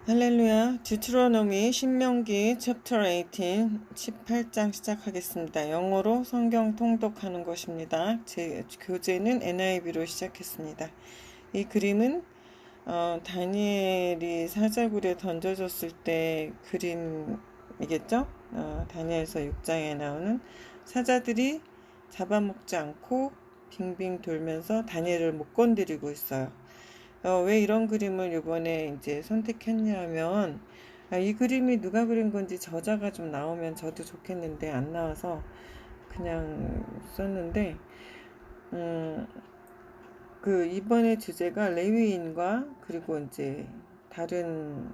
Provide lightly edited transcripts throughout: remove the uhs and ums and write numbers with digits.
할렐루야. 디트로노미 신명기 챕터 18 18장 시작하겠습니다. 영어로 성경 통독하는 것입니다. 제 교재는 NIV로 시작했습니다. 이 그림은 다니엘이 사자굴에 던져졌을 때 그림이겠죠? 다니엘서 6장에 나오는 사자들이 잡아먹지 않고 빙빙 돌면서 다니엘을 못 건드리고 있어요. 왜 이런 그림을 이번에 이제 선택했냐면, 이 그림이 누가 그린 건지 저자가 좀 나오면 저도 좋겠는데 안 나와서 그냥 썼는데, 이번에 주제가 레위인과 그리고 이제 다른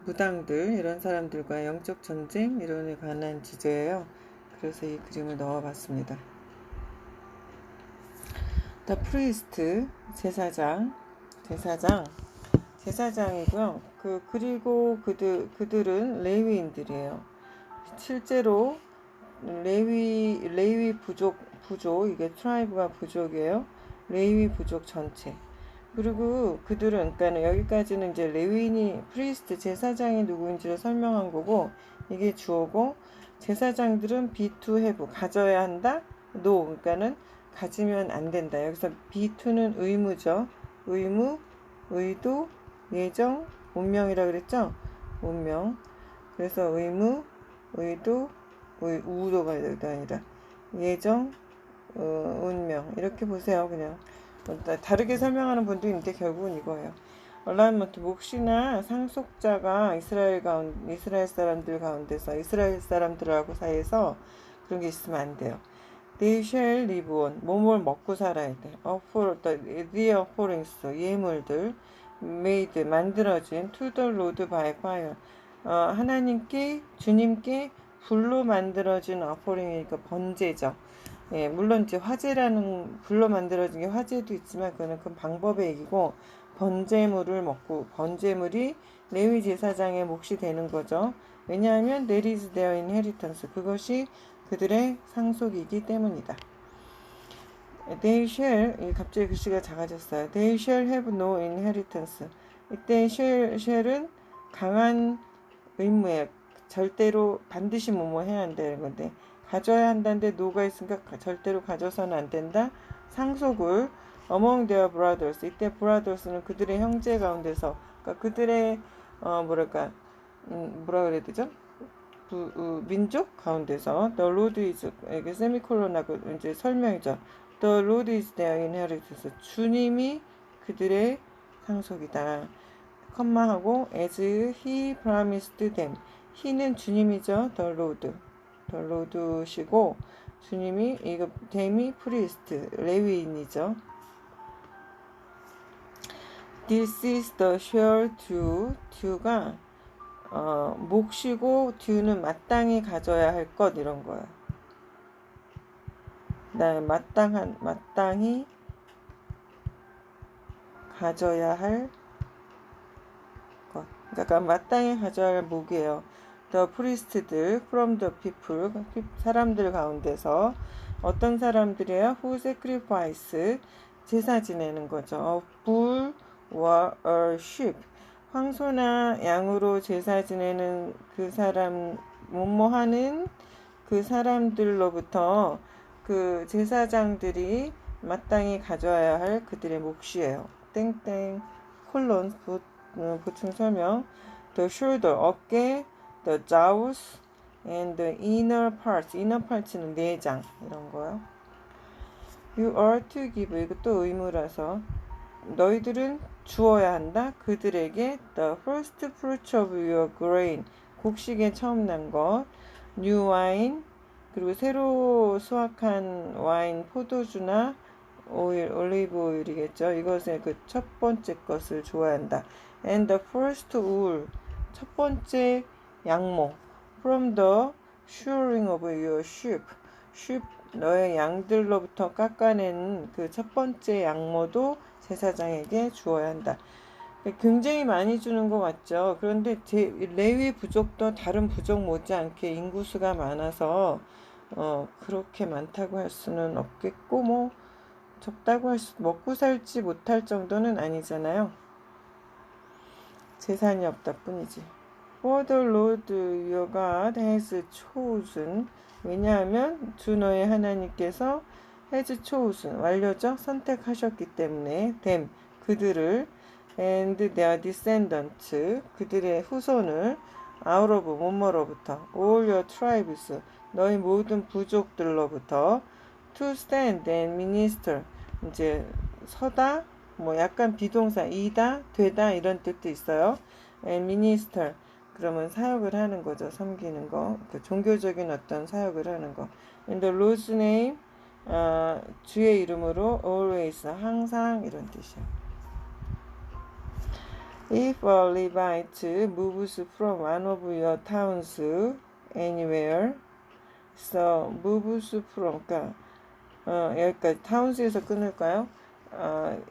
무당들, 이런 사람들과 영적 전쟁 이론에 관한 주제예요. 그래서 이 그림을 넣어봤습니다. The Priest, 제사장이고요. 그리고 그들은 레위인들이에요. 실제로 레위 부족, 이게 트라이브가 부족이에요. 레위 부족 전체. 그리고 그들은, 그러니까 여기까지는 이제 레위인이, 프리스트, 제사장이 누구인지를 설명한 거고, 이게 주어고, 제사장들은 be to have, 가져야 한다. no, 그러니까는 가지면 안 된다. 여기서 be to는 의무죠. 의무, 의도, 예정, 운명이라 그랬죠? 운명. 그래서 의무, 의도, 우도가 아니라 예정, 운명 이렇게 보세요. 그냥 다르게 설명하는 분도 있는데 결국은 이거예요. 얼라이먼트, 몫이나 상속자가 이스라엘 사람들 가운데서 이스라엘 사람들하고 사이에서 그런 게 있으면 안 돼요. They shall live on, 뭐뭘 먹고 살아야 돼. The offerings, 예물들, made, 만들어진, to the Lord by fire, 하나님께, 주님께 불로 만들어진 offering이니까 번제죠. 예, 물론 이제 화제라는, 불로 만들어진 게 화제도 있지만 그거는 그 방법의 얘기고, 번제물을 먹고, 번제물이 레위 제사장의 몫이 되는 거죠. 왜냐하면 that is their inheritance, 그것이 그들의 상속이기 때문이다. They shall, 갑자기 글씨가 작아졌어요. They shall have no inheritance. 이때 shall은 강한 의무예요. 절대로 반드시 뭐뭐 해야 한다는 건데, 가져야 한다는데 no가 있으니까 절대로 가져서는 안 된다. 상속을 among their brothers, 이때 brothers는 그들의 형제 가운데서, 그러니까 그들의 뭐라 그래야 되죠? 민족 가운데서 the Lord is, 이게 세미콜론하고 이제 설명이죠. The Lord is their inheritance. 주님이 그들의 상속이다. 컴마하고 as he promised them. he는 주님이죠. the Lord시고, 주님이, 이거 them이 priest, 레위인이죠. This is the share due가 몫이고, due는 마땅히 가져야 할 것, 이런 거예요. 그다음에 마땅히 가져야 할 것. 그러니까 마땅히 가져야 할 몫이에요. The priest들 from the people, 사람들 가운데서. 어떤 사람들이에요? Who sacrifice, 제사 지내는 거죠. bull or sheep, 황소나 양으로 제사 지내는 그 사람, 하는 그 사람들로부터 그 제사장들이 마땅히 가져야 할 그들의 몫이에요. 땡땡 콜론 보충 설명. The shoulder, 어깨, the jaws, and the inner parts. inner parts는 내장, 이런 거요. You are to give, 이것도 의무라서 너희들은 주어야 한다. 그들에게 the first fruits of your grain, 곡식에 처음 난 것, new wine, 그리고 새로 수확한 와인, 포도주나 오일, 올리브 오일이겠죠. 이것의 그 첫 번째 것을 줘야 한다. And the first wool, 첫 번째 양모, from the shearing of your sheep, 너의 양들로부터 깎아낸 그 첫 번째 양모도 제사장에게 주어야 한다. 굉장히 많이 주는 것 같죠. 그런데 레위 부족도 다른 부족 못지않게 인구수가 많아서 그렇게 많다고 할 수는 없겠고, 뭐 적다고 먹고 살지 못할 정도는 아니잖아요. 재산이 없다 뿐이지. For the Lord your God has chosen. 왜냐하면 주 너의 하나님께서 has chosen, 완료죠. 선택하셨기 때문에 them, 그들을 and their descendants, 그들의 후손을 out of, 뭐뭐로부터 all your tribes, 너희 모든 부족들로부터 to stand and minister, 이제 서다, 뭐 약간 비동사 이다, 되다 이런 뜻도 있어요. and minister, 그러면 사역을 하는 거죠. 섬기는 거, 그 종교적인 어떤 사역을 하는 거. in the Lord's name, 주의 이름으로 always, 항상 이런 뜻이야. If a Levite moves from one of your towns anywhere, so moves from, 그러니까 여기까지 towns에서 끊을까요?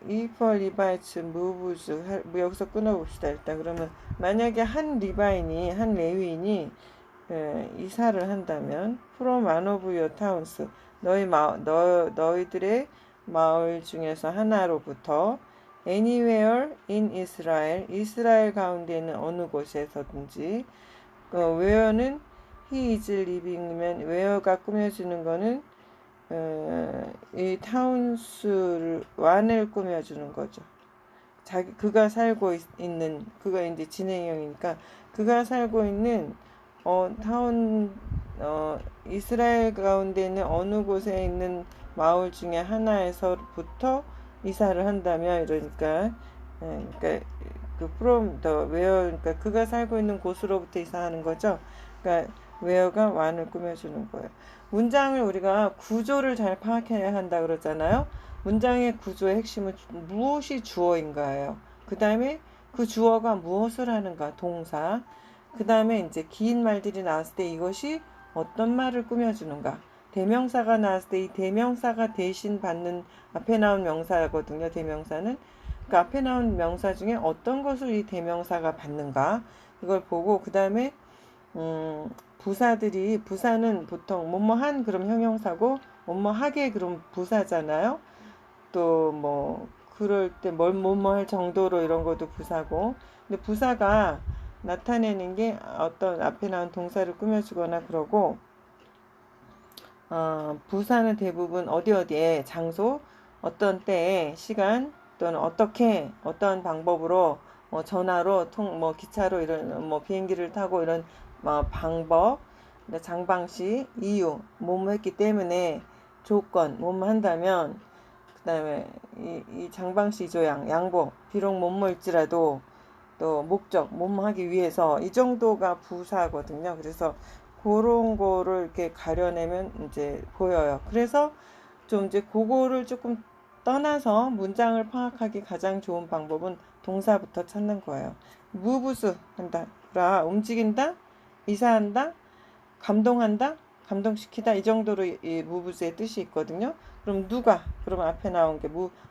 If a Levite moves, 여기서 끊어봅시다. 일단 그러면 만약에 한 레위인이 이사를 한다면 from one of your towns, 너희들의 마을 중에서 하나로부터 anywhere in Israel, 이스라엘 가운데 있는 어느 곳에서든지, where는 he is living이면 where가 꾸며지는 거는 이 타운스를 완을 꾸며주는 거죠. 그가 살고 있는, 그가 이제 진행형이니까 그가 살고 있는 이스라엘 가운데 있는 어느 곳에 있는 마을 중에 하나에서부터 이사를 한다면, 그러니까 그 from the where, 그러니까 그가 살고 있는 곳으로부터 이사하는 거죠. 그러니까 where가 완을 꾸며주는 거예요. 문장을 우리가 구조를 잘 파악해야 한다 그러잖아요. 문장의 구조의 핵심은 무엇이 주어인가예요. 그 다음에 그 주어가 무엇을 하는가, 동사. 그 다음에 이제 긴 말들이 나왔을 때 이것이 어떤 말을 꾸며주는가. 대명사가 나왔을 때 이 대명사가 대신 받는, 앞에 나온 명사거든요. 대명사는 그 앞에 나온 명사 중에 어떤 것을 이 대명사가 받는가, 이걸 보고, 그 다음에 부사는 보통 뭐뭐한 그럼 형용사고 뭐뭐하게 그럼 부사잖아요. 또 뭐 그럴 때 뭐뭐 할 정도로 이런 것도 부사고. 근데 부사가 나타내는 게 어떤 앞에 나온 동사를 꾸며주거나 그러고, 부사는 대부분 어디에, 장소, 어떤 때에, 시간, 또는 어떻게, 어떤 방법으로, 전화로, 기차로, 이런, 비행기를 타고 이런, 방법, 장방시, 이유, 뭐뭐 했기 때문에, 조건, 뭐뭐 한다면, 그 다음에 이 장방시 조양, 양보, 비록 뭐뭐일지라도, 또 목적, 뭐뭐 하기 위해서, 이 정도가 부사거든요. 그래서 그런 거를 이렇게 가려내면 이제 보여요. 그래서 좀 이제 그거를 조금 떠나서 문장을 파악하기 가장 좋은 방법은 동사부터 찾는 거예요. 무브스 한다, 움직인다, 이사한다, 감동한다, 감동시키다, 이 정도로 이 무브스의 뜻이 있거든요. 그럼 누가, 그러면 앞에 나온 게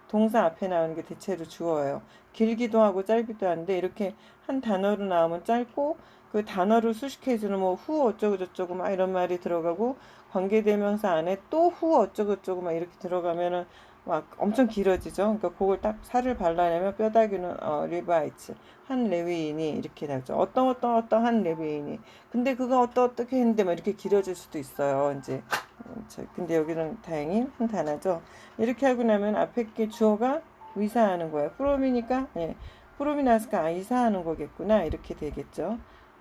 동사 앞에 나오는 게 대체로 주어예요. 길기도 하고 짧기도 한데, 이렇게 한 단어로 나오면 짧고, 그 단어를 수식해주는 후 어쩌고 저쩌고 막 이런 말이 들어가고, 관계대명사 안에 또 후 어쩌고 저쩌고 막 이렇게 들어가면은 막 엄청 길어지죠. 그러니까 그걸 딱 살을 발라내면 뼈다귀는 리바이츠, 한 레위인이 이렇게 나죠. 어떤 한 레위인이. 근데 그가 어떻게 했는데 막 이렇게 길어질 수도 있어요. 이제 근데 여기는 다행히 한 단어죠. 이렇게 하고 나면 앞에 게 주어가 이사하는 거예요. 프롬이니까, 프롬이 나왔으니까 이사하는 거겠구나, 이렇게 되겠죠.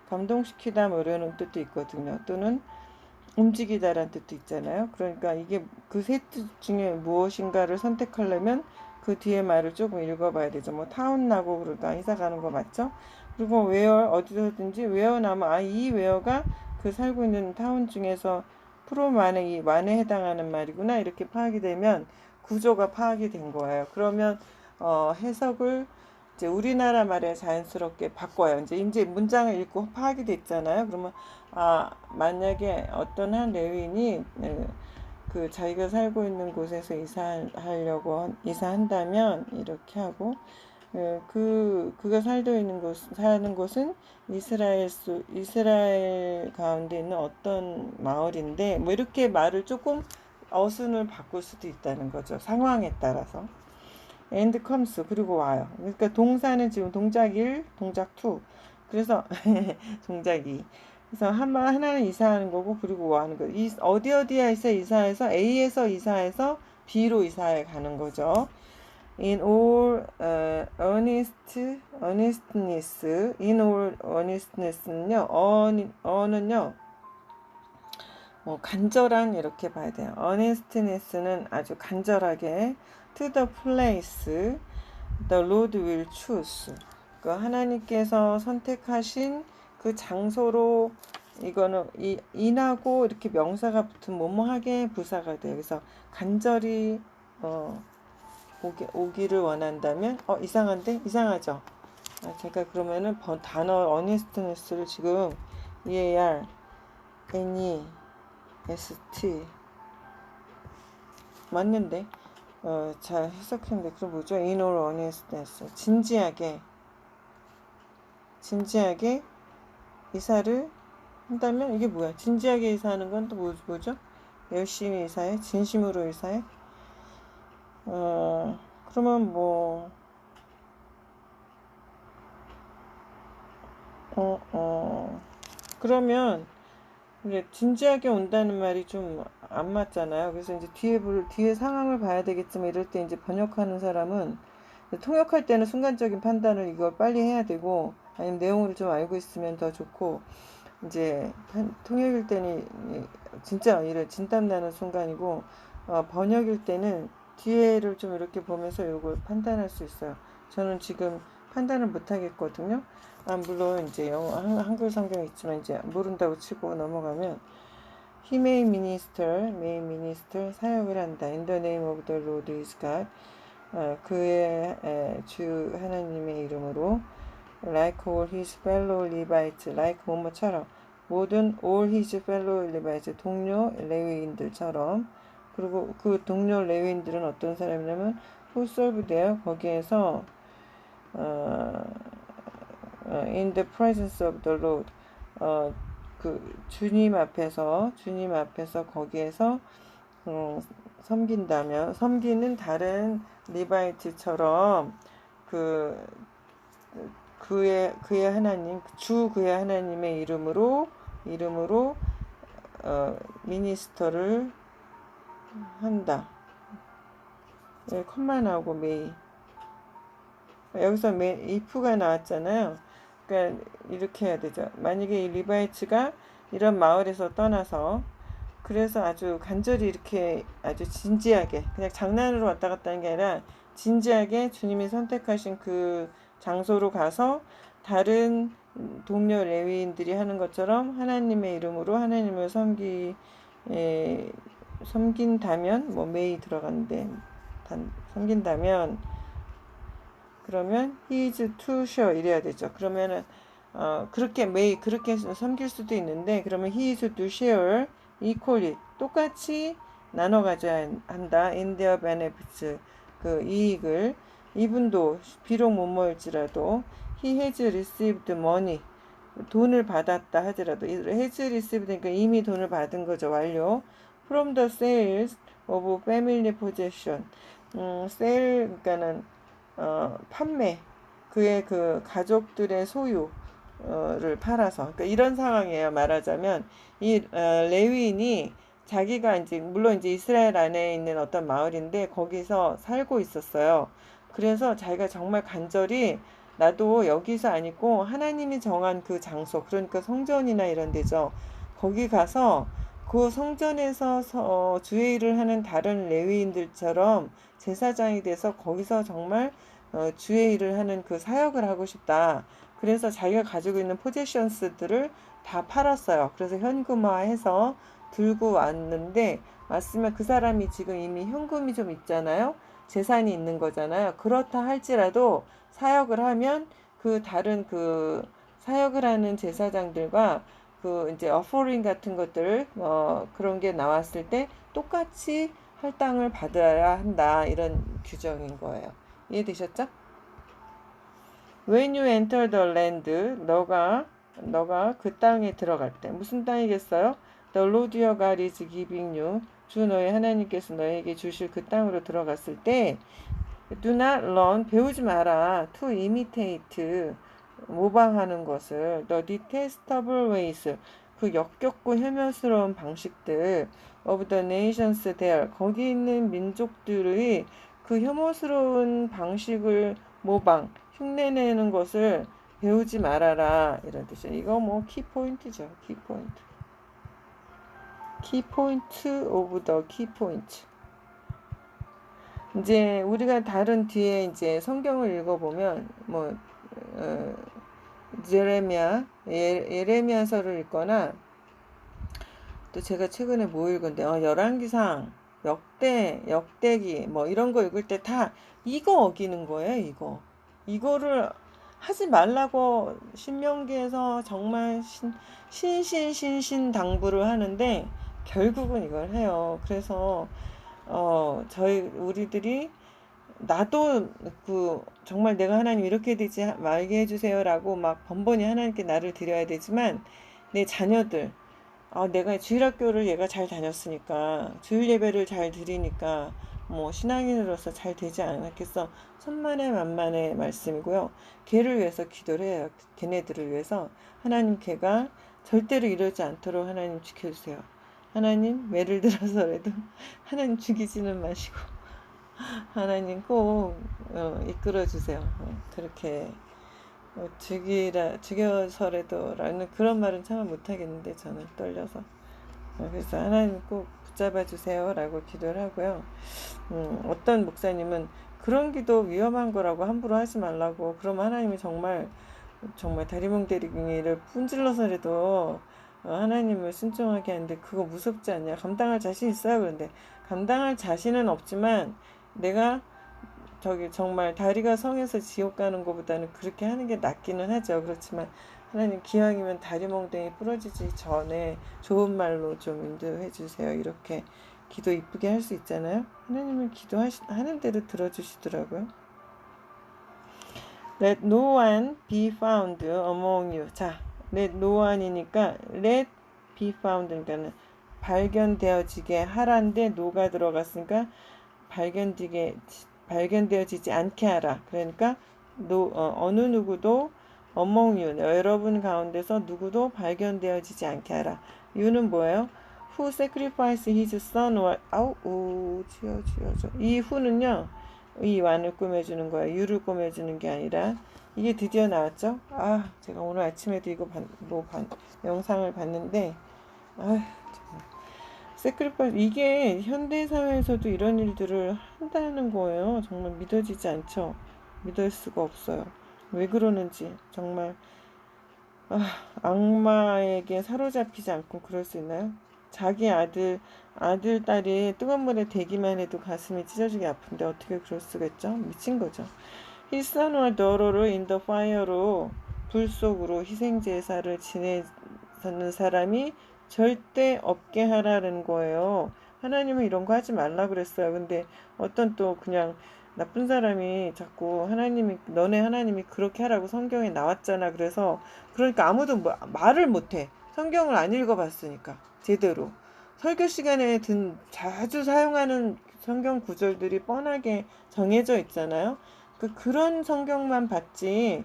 감동시키다 뭐 이런 뜻도 있거든요. 또는 움직이다라는 뜻도 있잖아요. 그러니까 이게 그 세 뜻 중에 무엇인가를 선택하려면 그 뒤에 말을 조금 읽어봐야 되죠. 타운 나고 그러다 이사 가는 거 맞죠? 그리고 where, 어디서든지 where 나면 이 where가 그 살고 있는 타운 중에서 프롬 안에 이 완에 해당하는 말이구나, 이렇게 파악이 되면 구조가 파악이 된 거예요. 그러면 해석을 이제 우리나라 말에 자연스럽게 바꿔요. 이제 문장을 읽고 파악이 됐잖아요. 그러면 만약에 어떤 한 레위인이 그 자기가 살고 있는 곳에서 이사한다면 이렇게 하고, 그가 사는 곳은 이스라엘 가운데 있는 어떤 마을인데, 이렇게 말을 조금 어순을 바꿀 수도 있다는 거죠. 상황에 따라서. and comes 그리고 와요. 그러니까 동사는 지금 동작 1, 동작 2. 그래서 동작 2. 그래서 하나는 이사하는 거고 그리고 뭐 하는 거. 어디에서 이사해서 A에서 이사해서 B로 이사해 가는 거죠. In all earnestness, in all earnestness는요, 어는요, 간절한 이렇게 봐야 돼요. earnestness는 아주 간절하게, to the place, the Lord will choose. 그 하나님께서 선택하신 그 장소로 이거는 인하고 이렇게 명사가 붙은 뭐뭐하게 부사가 돼요. 그래서 간절히 오기를 원한다면 이상한데? 이상하죠? 제가 그러면은 단어 earnestness를 지금 EAR, NEST 맞는데? 잘 해석했는데 그럼 뭐죠? In all earnestness 진지하게 이사를 한다면 이게 뭐야? 진지하게 이사하는 건 또 뭐죠? 열심히 이사해? 진심으로 이사해? 그러면 그러면 이제 진지하게 온다는 말이 좀 안 맞잖아요. 그래서 이제 뒤에 상황을 봐야 되겠지만 이럴 때 이제 번역하는 사람은 통역할 때는 순간적인 판단을 이걸 빨리 해야 되고 아니면 내용을 좀 알고 있으면 더 좋고 이제 통역일 때는 진짜 이래 진땀 나는 순간이고 번역일 때는 뒤에를 좀 이렇게 보면서 이걸 판단할 수 있어요. 저는 지금 판단을 못 하겠거든요. 물론 이제 한글 성경 있지만 이제 모른다고 치고 넘어가면 He may minister 사역을 한다. In the name of the Lord his God. 그의 주 하나님의 이름으로 like all his fellow Levites, like 뭐뭐처럼 모든 all his fellow Levites 동료 레위인들처럼 그리고 그 동료 레위인들은 어떤 사람이냐면 who serve there 거기에서 in the presence of the Lord 그 주님 앞에서 거기에서 섬기는 다른 리바이트처럼 그의 하나님 그의 하나님의 이름으로 미니스터를 한다. 컴마 나오고 메이 여기서 if가 나왔잖아요. 그러니까 이렇게 해야 되죠. 만약에 이 리바이츠가 이런 마을에서 떠나서 그래서 아주 간절히 이렇게 아주 진지하게 그냥 장난으로 왔다 갔다 하는 게 아니라 진지하게 주님이 선택하신 그 장소로 가서 다른 동료 레위인들이 하는 것처럼 하나님의 이름으로 하나님을 섬긴다면 메이 들어갔는데 섬긴다면 그러면 he is to share 이래야 되죠. 그러면은 그렇게 섬길 수도 있는데 그러면 he is to share equally 똑같이 나눠 가져야 한다. in their benefits 그 이익을 이분도 비록 못 모일지라도 he has received money 돈을 받았다 하더라도 has received 그러니까 이미 돈을 받은 거죠. 완료. from the sales of family possession sale 그러니까는 판매 그의 그 가족들의 소유를 팔아서 그러니까 이런 상황이에요. 말하자면 이 레위인이 자기가 이제 물론 이제 이스라엘 안에 있는 어떤 마을인데 거기서 살고 있었어요. 그래서 자기가 정말 간절히 나도 여기서 아니고 하나님이 정한 그 장소 그러니까 성전이나 이런 데죠. 거기 가서 그 성전에서 주의 일을 하는 다른 레위인들처럼 제사장이 돼서 거기서 정말 주의 일을 하는 그 사역을 하고 싶다. 그래서 자기가 가지고 있는 포제션스들을 다 팔았어요. 그래서 현금화해서 들고 왔으면 그 사람이 지금 이미 현금이 좀 있잖아요. 재산이 있는 거잖아요. 그렇다 할지라도 사역을 하면 그 다른 그 사역을 하는 제사장들과 그 이제 어포링 같은 것들 그런 게 나왔을 때 똑같이 할당을 받아야 한다. 이런 규정인 거예요. 이해되셨죠? When you enter the land, 너가 그 땅에 들어갈 때 무슨 땅이겠어요? The Lord your God is giving you 주 너의 하나님께서 너에게 주실 그 땅으로 들어갔을 때 Do not learn, 배우지 마라. To imitate, 모방하는 것을. The detestable ways, 그 역겹고 혐오스러운 방식들. Of the nations there, 거기 있는 민족들의 그 혐오스러운 방식을 모방, 흉내내는 것을 배우지 말아라. 이런 뜻이에요. 이거 뭐 키포인트죠. 키포인트. 키포인트 오브 더 키포인트. 이제 우리가 다른 뒤에 이제 성경을 읽어보면 뭐 예레미야서를 읽거나 또 제가 최근에 뭐 읽은데 열왕기상, 역대기 뭐 이런 거 읽을 때 다 이거 어기는 거예요. 이거를 하지 말라고 신명기에서 정말 신신당부를 하는데 결국은 이걸 해요. 그래서 우리들이 나도 정말 내가 하나님 이렇게 되지 말게 해주세요라고 막 번번이 하나님께 나를 드려야 되지만 내 자녀들, 내가 주일학교를 얘가 잘 다녔으니까 주일 예배를 잘 드리니까 뭐 신앙인으로서 잘 되지 않았겠어. 천만의 만만의 말씀이고요. 걔를 위해서 기도를 해요. 걔네들을 위해서 하나님, 걔가 절대로 이러지 않도록 하나님 지켜주세요. 하나님, 매를 들어서라도 하나님 죽이지는 마시고 하나님 꼭 이끌어 주세요. 그렇게 죽여서라도 라는 그런 말은 참 못하겠는데 저는 떨려서. 그래서 하나님 꼭 붙잡아 주세요 라고 기도를 하고요. 어떤 목사님은 그런 기도 위험한 거라고 함부로 하지 말라고, 그러면 하나님이 정말 다리몽대리기를 분질러서라도 하나님을 순종하게 하는데 그거 무섭지 않냐, 감당할 자신 있어요. 그런데 감당할 자신은 없지만 내가 정말 다리가 성해서 지옥 가는 것보다는 그렇게 하는 게 낫기는 하죠. 그렇지만 하나님, 기왕이면 다리 몽둥이 부러지지 전에 좋은 말로 좀 인도해 주세요. 이렇게 기도 이쁘게 할 수 있잖아요. 하나님은 하는 대로 들어주시더라고요. Let no one be found among you. 자, let no one이니까 let be found, 그러니까 발견되어지게 하란데 no가 들어갔으니까 발견되어지지 않게 하라. 그러니까 어느 누구도 among you, 여러분 가운데서 누구도 발견되어지지 않게 하라. you는 뭐예요? Who sacrificed his son or 지어줘. 이 who는요, 이 완을 꾸며주는 거예요. you를 꾸며주는 게 아니라. 이게 드디어 나왔죠? 제가 오늘 아침에도 이거 영상을 봤는데 세크리파이스, 이게 현대사회에서도 이런 일들을 한다는 거예요. 정말 믿어지지 않죠. 믿을 수가 없어요. 왜 그러는지 정말 악마에게 사로잡히지 않고 그럴 수 있나요? 자기 아들 딸이 뜨거운 물에 대기만 해도 가슴이 찢어지게 아픈데 어떻게 그럴 수가 있죠? 미친 거죠. His son or daughter in the fire로, 불 속으로 희생제사를 지내는 사람이 절대 없게 하라는 거예요. 하나님은 이런 거 하지 말라 그랬어요. 근데 어떤 또 그냥 나쁜 사람이 자꾸 너네 하나님이 그렇게 하라고 성경에 나왔잖아. 그러니까 아무도 말을 못해. 성경을 안 읽어봤으니까 제대로. 설교 시간에 자주 사용하는 성경 구절들이 뻔하게 정해져 있잖아요. 그런 성경만 봤지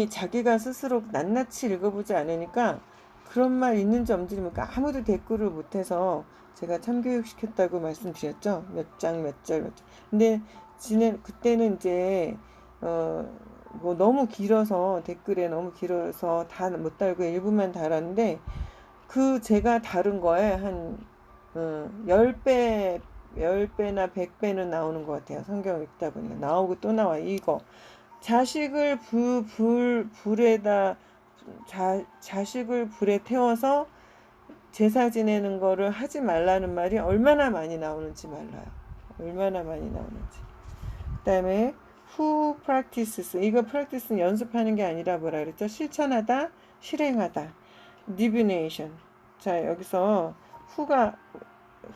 자기가 스스로 낱낱이 읽어보지 않으니까 그런 말 있는지 없는지 아무도 댓글을 못해서 제가 참교육 시켰다고 말씀드렸죠. 몇 장 몇 절. 근데 그때는 이제 뭐 너무 길어서 댓글에 너무 길어서 다 못 달고 일부만 달았는데 제가 다른 거에 한 10배나 100배는 나오는 것 같아요. 성경 읽다 보니까 나오고 또 나와. 이거 자식을 자식을 불에 태워서 제사 지내는 거를 하지 말라는 말이 얼마나 많이 나오는지 몰라요. 얼마나 많이 나오는지. 그다음에 who practices, 이거 practice는 연습하는 게 아니라 뭐라 그랬죠? 실천하다, 실행하다. divination. 자, 여기서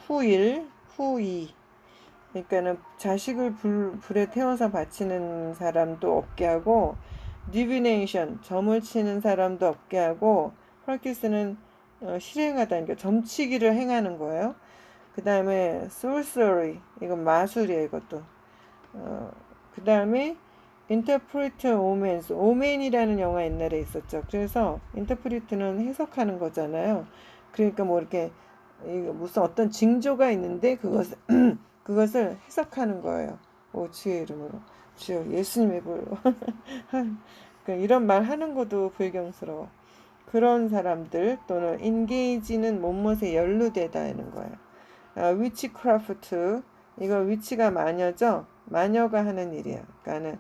후이. 그러니까는 자식을 불에 태워서 바치는 사람도 없게 하고, divination, 점을 치는 사람도 없게 하고, practice는 실행하다는 게 점치기를 행하는 거예요. 그 다음에 sorcery, 이건 마술이에요, 이것도. 그 다음에 interpret omens, 오멘이라는 영화 옛날에 있었죠. 그래서 interpret는 해석하는 거잖아요. 그러니까 뭐 이렇게 무슨 어떤 징조가 있는데 그것을 그것을 해석하는 거예요. 오, 주의 이름으로, 주여 예수님의 불로. 그러니까 이런 말 하는 것도 불경스러워. 그런 사람들 또는 engage는 뭐뭇에 연루되다 하는 거예요. 위치크래프트, 이거 위치가 마녀죠. 마녀가 하는 일이에요. 그러니까는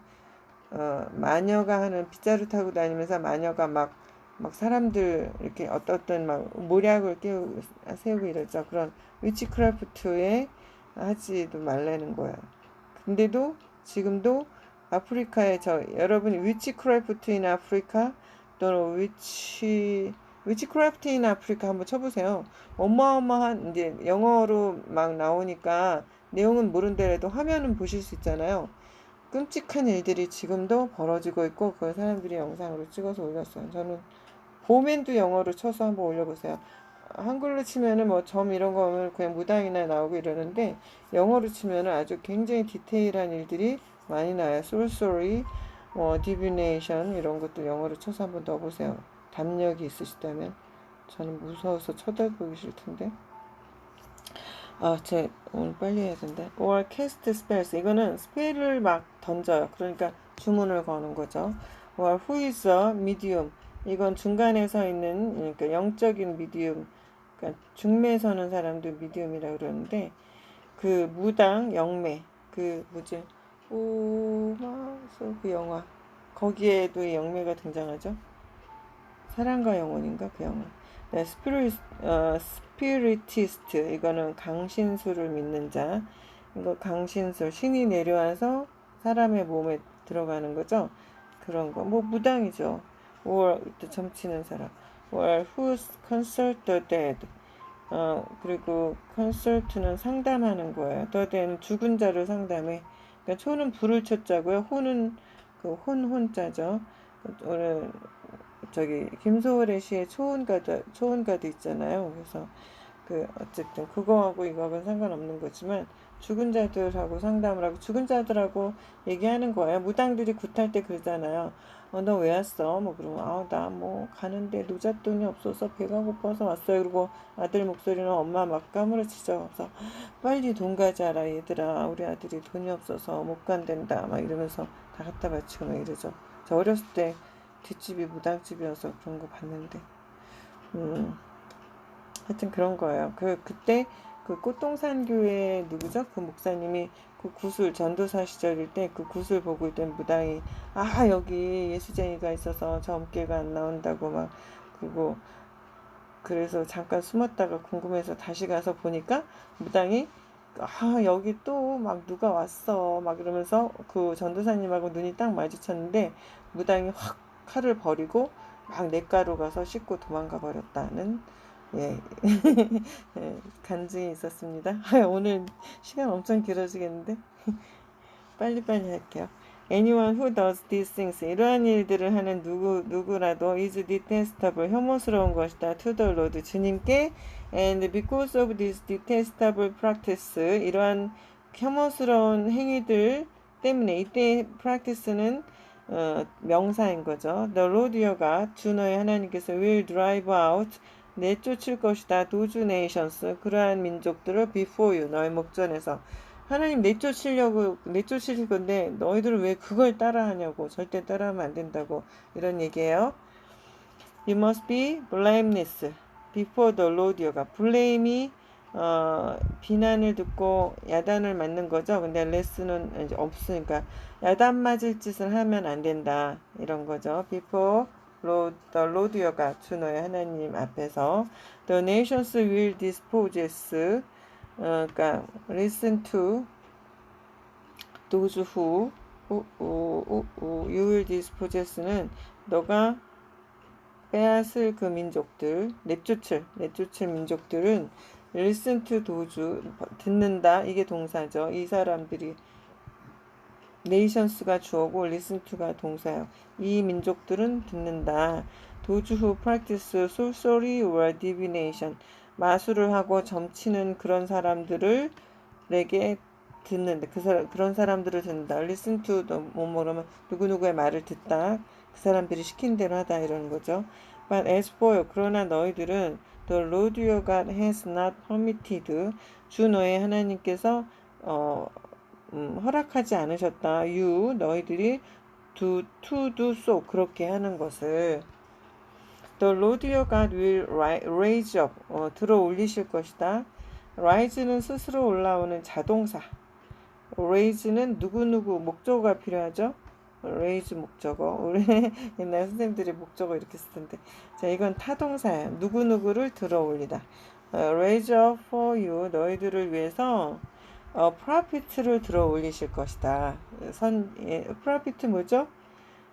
마녀가 하는 빗자루 타고 다니면서 마녀가 막 사람들 이렇게 어떤 막 모략을 세우고 이러죠. 그런 위치크래프트에 하지도 말라는 거예요. 근데도 지금도 아프리카에 여러분이 위치크래프트 인 아프리카 또는 위치크래프트 인 아프리카 한번 쳐보세요. 어마어마한 이제 영어로 막 나오니까 내용은 모른더라도 화면은 보실 수 있잖아요. 끔찍한 일들이 지금도 벌어지고 있고 그걸 사람들이 영상으로 찍어서 올렸어요. 저는 보면도 영어로 쳐서 한번 올려보세요. 한글로 치면은 뭐 점 이런 거 오면 그냥 무당이나 나오고 이러는데 영어로 치면은 아주 굉장히 디테일한 일들이 많이 나요. sorcery, divination 이런 것도 영어로 쳐서 한번 넣어보세요. 담력이 있으시다면. 저는 무서워서 쳐다보기 싫던데. 제 오늘 빨리 해야 된다. or cast spells, 이거는 스펠을 막 던져요. 그러니까 주문을 거는 거죠. or who is a medium, 이건 중간에 서 있는, 그러니까 영적인 미디움, 그러니까 중매에 서는 사람도 미디움이라 그러는데 그 무당 영매, 그 뭐지, 오마소 그 영화, 거기에도 이 영매가 등장하죠. 사랑과 영혼인가 그 영화. 네, 스피리티스트, 이거는 강신술을 믿는 자. 이거 강신술, 신이 내려와서 사람의 몸에 들어가는 거죠. 그런 거, 뭐 무당이죠. or 또 점치는 사람. or who consult the dead. 그리고 consult는 상담하는 거예요. the dead는 죽은 자를 상담해. 그러니까 초는 불을 쳤자고요. 호는 그 혼자죠. 오늘 김소월의 시에 초혼가도 있잖아요. 그래서 어쨌든 그거하고 이거하고는 상관없는 거지만 죽은 자들하고 상담을 하고 죽은 자들하고 얘기하는 거예요. 무당들이 굿할 때 그러잖아요. 너 왜 왔어? 뭐 그러면 나 뭐 가는데 노잣돈이 없어서 배가 고파서 왔어요. 그리고 아들 목소리는 엄마 막 까무러치죠. 그래서 빨리 돈 가져라 얘들아. 우리 아들이 돈이 없어서 못 간댄다. 막 이러면서 다 갖다 바치고 막 이러죠. 저 어렸을 때 뒷집이 무당집이어서 그런 거 봤는데, 하여튼 그런 거예요. 그때 그 꽃동산 교회 누구죠? 그 목사님이 그 구슬 전도사 시절일 때 그 구슬 보고 있던 무당이 여기 예수쟁이가 있어서 저 엄길가 안 나온다고 막 그리고 그래서 잠깐 숨었다가 궁금해서 다시 가서 보니까 무당이 여기 또 막 누가 왔어 막 이러면서 그 전도사님하고 눈이 딱 마주쳤는데 무당이 확 칼을 버리고 막 냇가로 가서 씻고 도망가 버렸다는 간증이 있었습니다. 오늘 시간 엄청 길어지겠는데 빨리빨리 할게요. Anyone who does these things, 이러한 일들을 하는 누구라도 is detestable, 혐오스러운 것이다. to the Lord, 주님께. And because of this detestable practice, 이러한 혐오스러운 행위들 때문에, 이때 practice는 명사인 거죠. The Lord your God, 주 너의 하나님께서 will drive out, 내쫓을 것이다. 도주 nations, 그러한 민족들을 before you, 너의 목전에서. 하나님 내쫓으실 건데 너희들은 왜 그걸 따라하냐고. 절대 따라하면 안 된다고. 이런 얘기예요. You must be blameless before the Lord your God. blame이 비난을 듣고 야단을 맞는 거죠. 근데 less는 이제 없으니까 야단 맞을 짓을 하면 안 된다. 이런 거죠. before the Lord your God, 주 너의 하나님 앞에서. The nations will dispose, 그러니까 listen to those who you will dispossess는 너가 빼앗을 그 민족들, 내쫓을 민족들은 listen to those, 듣는다, 이게 동사죠. 이 사람들이 nations가 주어고 listen to가 동사예요. 이 민족들은 듣는다. those who practice sorcery or divination, 마술을 하고 점치는 그런 사람들을 내게 듣는데 그런 사람들을 듣는다. listen to 뭐 그러면 누구누구의 말을 듣다. 그 사람들이 시킨 대로 하다 이러는 거죠. But as for you, 그러나 너희들은 the Lord your God has not permitted, 주 너의 하나님께서 허락하지 않으셨다. you, 너희들이 to do so, 그렇게 하는 것을. The Lord your God will raise up, 들어 올리실 것이다. rise는 스스로 올라오는 자동사. raise는 누구누구 목적어가 필요하죠. raise 목적어. 우리 옛날 선생님들이 목적어 이렇게 쓰던데. 자, 이건 타동사예요. 누구누구를 들어 올리다. raise up for you, 너희들을 위해서 prophet를 들어 올리실 것이다. prophet 뭐죠?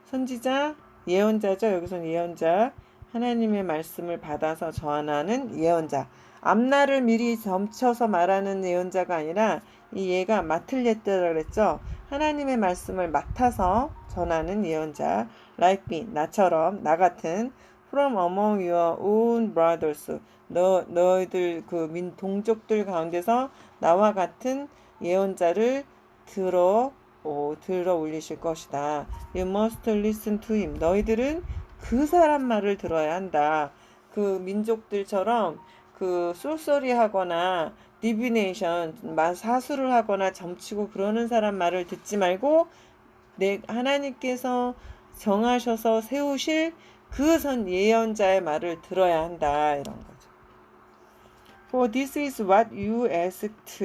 선지자, 예언자죠. 여기서는 예언자. 하나님의 말씀을 받아서 전하는 예언자. 앞날을 미리 점쳐서 말하는 예언자가 아니라 이 얘가 맡을 예자라 그랬죠. 하나님의 말씀을 맡아서 전하는 예언자. Like me, 나처럼, 나 같은. From among your own brothers, 너희들 그 동족들 가운데서 나와 같은 예언자를 들어 올리실 것이다. You must listen to him. 너희들은 그 사람 말을 들어야 한다. 그 민족들처럼 그 쏠쏠이 하거나 디비네이션, 사수를 하거나 점치고 그러는 사람 말을 듣지 말고 하나님께서 정하셔서 세우실 그 예언자의 말을 들어야 한다. 이런 거죠. For this is what you asked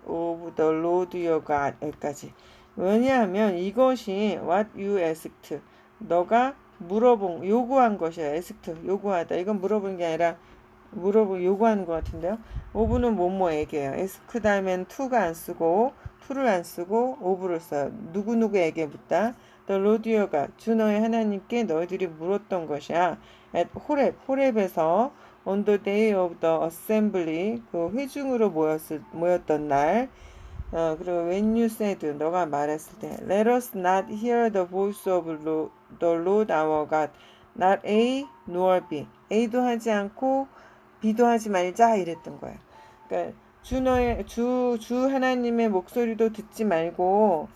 of the Lord your God. 여기까지. 왜냐하면 이것이 what you asked, 너가 요구한 것이야. asked, 요구하다. 이건 물어보는 게 아니라 요구하는 것 같은데요. of는 뭐뭐에게요. ask 다음엔 to가 안 쓰고 to를 안 쓰고 of를 써요. 누구누구에게 묻다. The Lord your God, 주 너의 하나님께 너희들이 물었던 것이야. at 호렙에서 on the day of the assembly, 그 회중으로 모였던 날. 그리고 when you said, 너가 말했을 때 let us not hear the voice of the Lord our God, not A nor B. A도 하지 않고 B도 하지 말자 이랬던 거예요. 그러니까 주 하나님의 목소리도 듣지 말고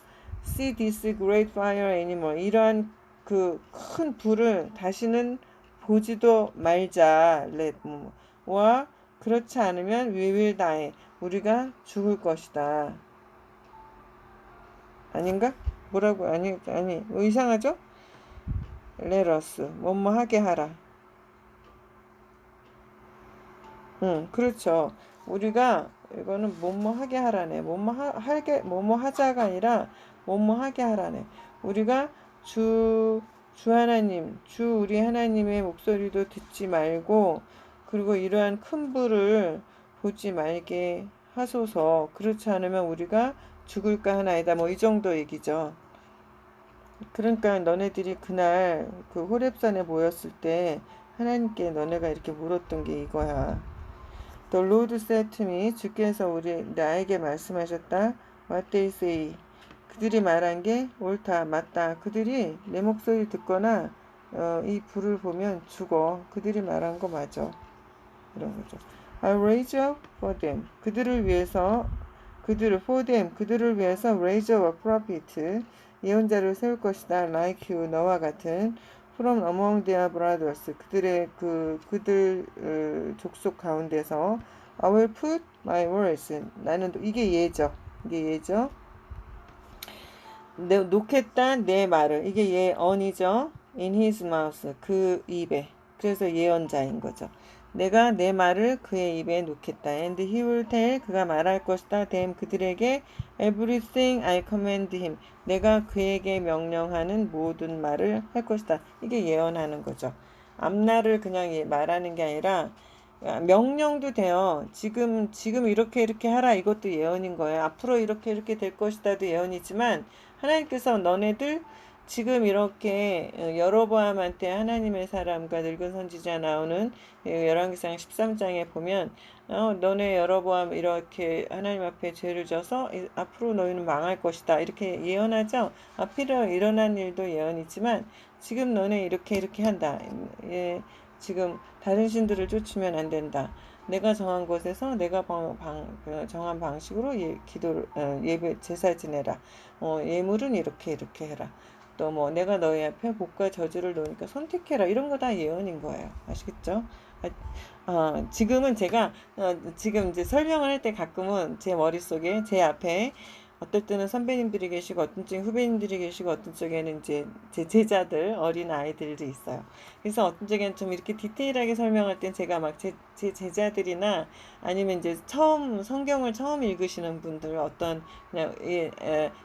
see this great fire anymore, 이러한 그 큰 불을 다시는 보지도 말자. 와 그렇지 않으면 we will die, 우리가 죽을 것이다. 아닌가? 뭐라고? 아니 이상하죠? let us 뭐뭐 하게 하라. 그렇죠. 우리가 이거는 뭐뭐 하게 하라네. 뭐뭐 하자가 아니라 뭐뭐 하게 하라네. 우리가 주 하나님, 우리 하나님의 목소리도 듣지 말고, 그리고 이러한 큰 불을 보지 말게 하소서. 그렇지 않으면 우리가 죽을까 하나이다. 뭐 이 정도 얘기죠. 그러니까 너네들이 그날 그 호렙산에 모였을 때 하나님께 너네가 이렇게 물었던 게 이거야. The Lord said to me, 주께서 나에게 말씀하셨다. What they say, 그들이 말한 게 옳다, 맞다. 그들이 내 목소리 듣거나 이 불을 보면 죽어. 그들이 말한 거 맞아. 이런 거죠. I raise up for them, 그들을 위해서 raise up a prophet, 예언자를 세울 것이다. Like you, 너와 같은. From among their brothers, 그들 족속 가운데서. I will put my words, 나는 이게 예죠. 놓겠다 내 말을, 이게 예언이죠. In his mouth, 그 입에. 그래서 예언자인 거죠. 내가 내 말을 그의 입에 놓겠다. And he will tell, 그가 말할 것이다. them, 그들에게 everything I command him, 내가 그에게 명령하는 모든 말을 할 것이다. 이게 예언하는 거죠. 앞날을 그냥 말하는 게 아니라 명령도 돼요. 지금 이렇게 하라, 이것도 예언인 거예요. 앞으로 이렇게 될 것이다도 예언이지만, 하나님께서 너네들 지금 이렇게 여로보암한테 하나님의 사람과 늙은 선지자 나오는 열왕기상 13장에 보면 너네 여로보암 이렇게 하나님 앞에 죄를 져서 앞으로 너희는 망할 것이다, 이렇게 예언하죠. 앞으로 일어난 일도 예언이지만 지금 너네 이렇게 한다. 지금 다른 신들을 쫓으면 안 된다. 내가 정한 곳에서 내가 정한 방식으로 예배 제사 지내라. 예물은 이렇게 해라. 또 뭐 내가 너희 앞에 복과 저주를 놓으니까 선택해라. 이런 거 다 예언인 거예요. 아시겠죠? 지금은 제가 지금 이제 설명을 할 때 가끔은 제 머릿속에 제 앞에 어떨 때는 선배님들이 계시고 어떤 쪽에 후배님들이 계시고 어떤 쪽에는 이제 제 제자들 어린 아이들이 있어요. 그래서 어떤 쪽에는 좀 이렇게 디테일하게 설명할 땐 제가 막 제 제자들이나 아니면 이제 성경을 처음 읽으시는 분들 어떤 그냥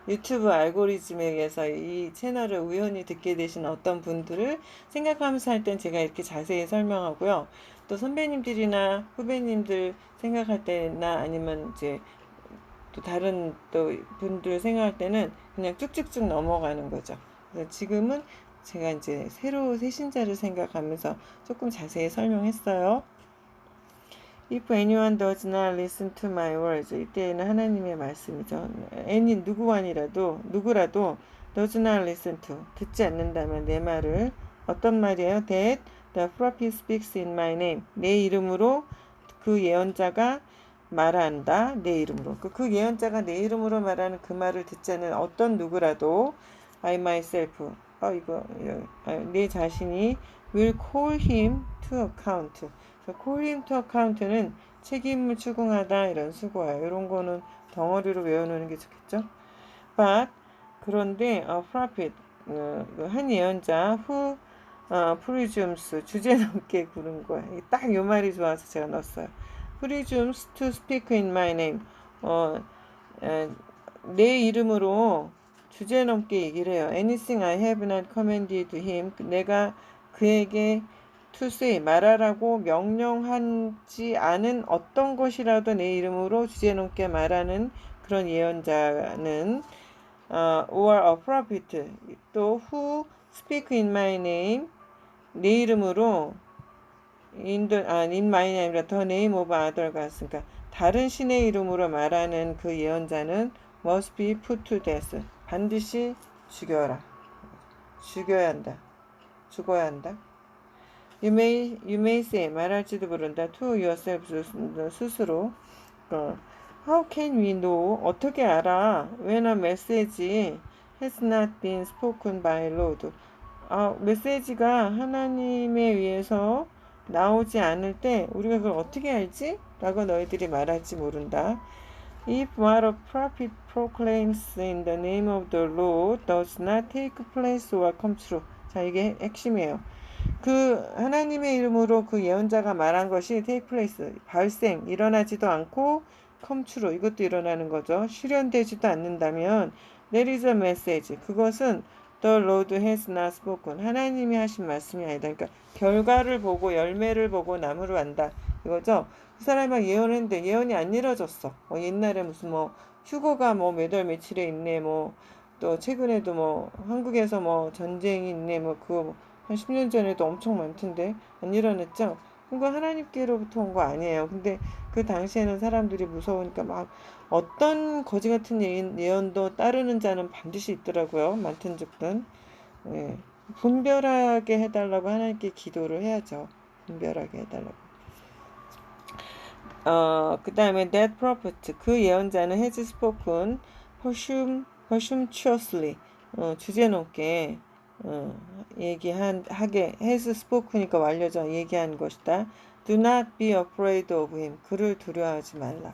유튜브 알고리즘에 의해서 이 채널을 우연히 듣게 되신 어떤 분들을 생각하면서 할 땐 제가 이렇게 자세히 설명하고요. 또 선배님들이나 후배님들 생각할 때나 아니면 이제 또 다른 또 분들 생각할 때는 그냥 쭉쭉쭉 넘어가는 거죠. 그래서 지금은 제가 이제 새로 새신자를 생각하면서 조금 자세히 설명했어요. If anyone does not listen to my words, 이때는 하나님의 말씀이죠. 누구라도 does not listen to, 듣지 않는다면 내 말을, 어떤 말이에요? That the prophet speaks in my name, 내 이름으로 그 예언자가 말한다. 내 이름으로. 그 예언자가 내 이름으로 말하는 그 말을 듣지 않는 어떤 누구라도 I myself, 내 자신이 will call him to account. call him to account는 책임을 추궁하다 이런 수고예요. 이런 거는 덩어리로 외워놓는 게 좋겠죠. But 그런데 prophet 한 예언자 who presumes 주제넘게 구는 거야. 딱 요 말이 좋아서 제가 넣었어요. presumes to speak in my name. 내 이름으로 주제넘게 얘기를 해요. Anything I have not commanded him. 내가 그에게 to say 말하라고 명령하지 않은 어떤 것이라도 내 이름으로 주제넘게 말하는 그런 예언자는 or a prophet 또 who speak in my name 내 이름으로 in my name라 the name of other gods 그러니까 다른 신의 이름으로 말하는 그 예언자는 must be put to death 반드시 죽여야 한다. You may say 말할지도 모른다 to yourself 스스로 How can we know 어떻게 알아 when a message has not been spoken by Lord 메시지가 하나님에 의해서 나오지 않을 때 우리가 그걸 어떻게 알지? 라고 너희들이 말할지 모른다. If what a prophet proclaims in the name of the Lord does not take place or come true. 자, 이게 핵심이에요. 그 하나님의 이름으로 그 예언자가 말한 것이 take place, 일어나지도 않고 come true, 이것도 일어나는 거죠. 실현되지도 않는다면 there is a message. 그것은 The Lord has not spoken. 하나님이 하신 말씀이 아니다. 그러니까 결과를 보고 열매를 보고 나무를 안다. 이거죠. 그 사람이 막 예언했는데 예언이 안 이루어졌어. 옛날에 무슨 휴거가 몇 월 며칠에 있네. 또 최근에도 한국에서 전쟁이 있네. 그거 한 10년 전에도 엄청 많던데 안 일어났죠. 그거 하나님께로부터 온 거 아니에요. 근데 그 당시에는 사람들이 무서우니까 막 어떤 거지 같은 예언도 따르는 자는 반드시 있더라고요. 많든 적든. 예. 분별하게 해달라고 하나님께 기도를 해야죠. 분별하게 해달라고. 그 다음에 that prophet, 그 예언자는 has spoken presumptuously, 주제넘게 has spoken이니까 완료죠. 얘기한 것이다. Do not be afraid of him. 그를 두려워하지 말라.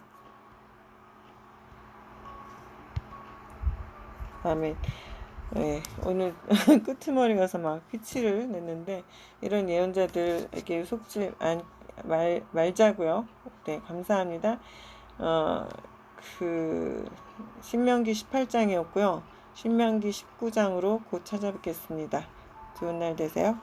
아멘. 네, 오늘 끄트머리 가서 막 피치를 냈는데 이런 예언자들에게 속지 말자고요. 네, 감사합니다. 신명기 18장이었고요. 신명기 19장으로 곧 찾아뵙겠습니다. 좋은 날 되세요.